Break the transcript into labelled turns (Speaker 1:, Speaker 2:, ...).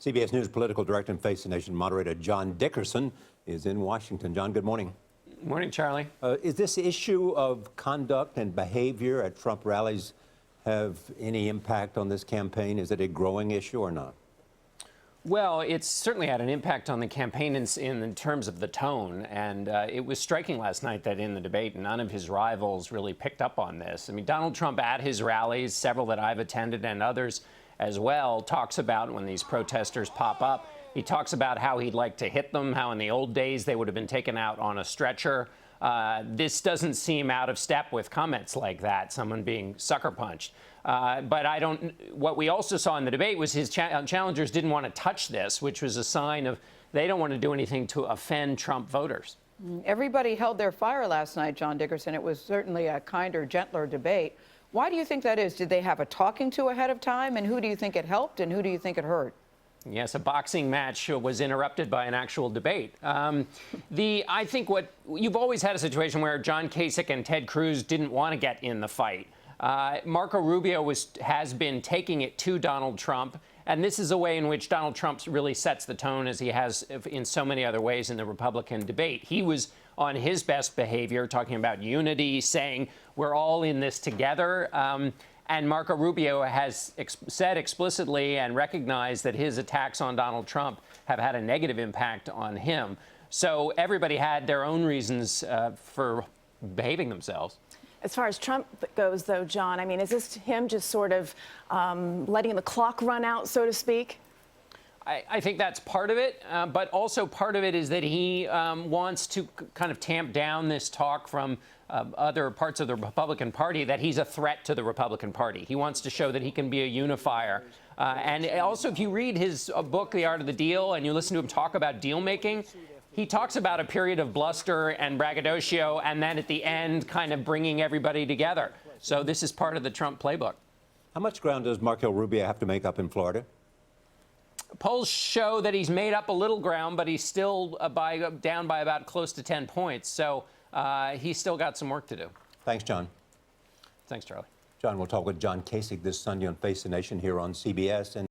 Speaker 1: CBS News political director and Face the Nation moderator John Dickerson is in Washington. John, good morning.
Speaker 2: Morning, Charlie.
Speaker 1: Is this issue of conduct and behavior at Trump rallies have any impact on this campaign? Is it a growing issue or not?
Speaker 2: Well, it's certainly had an impact on the campaign in terms of the tone, and it was striking last night that in the debate, none of his rivals really picked up on this. I mean, Donald Trump at his rallies, several that I've attended and others as well, talks about when these protesters pop up, he talks about how he'd like to hit them, how in the old days they would have been taken out on a stretcher. This doesn't seem out of step with comments like that, someone being sucker punched. But what we also saw in the debate was his challengers didn't want to touch this, which was a sign of they don't want to do anything to offend Trump voters.
Speaker 3: Everybody held their fire last night, John Dickerson. It was certainly a kinder, gentler debate. Why do you think that is? Did they have a talking to ahead of time? And who do you think it helped and who do you think it hurt?
Speaker 2: Yes, a boxing match was interrupted by an actual debate. I think you've always had a situation where John Kasich and Ted Cruz didn't want to get in the fight. Marco Rubio has been taking it to Donald Trump, and this is a way in which Donald Trump really sets the tone, as he has in so many other ways in the Republican debate. He was on his best behavior, talking about unity, saying we're all in this together. And Marco Rubio has said explicitly and recognized that his attacks on Donald Trump have had a negative impact on him. So everybody had their own reasons for behaving themselves.
Speaker 4: As far as Trump goes, though, John, I mean, is this him just sort of letting the clock run out, so to speak?
Speaker 2: I think that's part of it, but also part of it is that he wants to kind of tamp down this talk from other parts of the Republican Party that he's a threat to the Republican Party. He wants to show that he can be a unifier. And also, if you read his book, The Art of the Deal, and you listen to him talk about deal making, he talks about a period of bluster and braggadocio, and then at the end, kind of bringing everybody together. So this is part of the Trump playbook.
Speaker 1: How much ground does Marco Rubio have to make up in Florida?
Speaker 2: Polls show that he's made up a little ground, but he's still down by about close to 10 points. So he's still got some work to do.
Speaker 1: Thanks, John.
Speaker 2: Thanks, Charlie.
Speaker 1: John, we'll talk with John Kasich this Sunday on Face the Nation here on CBS.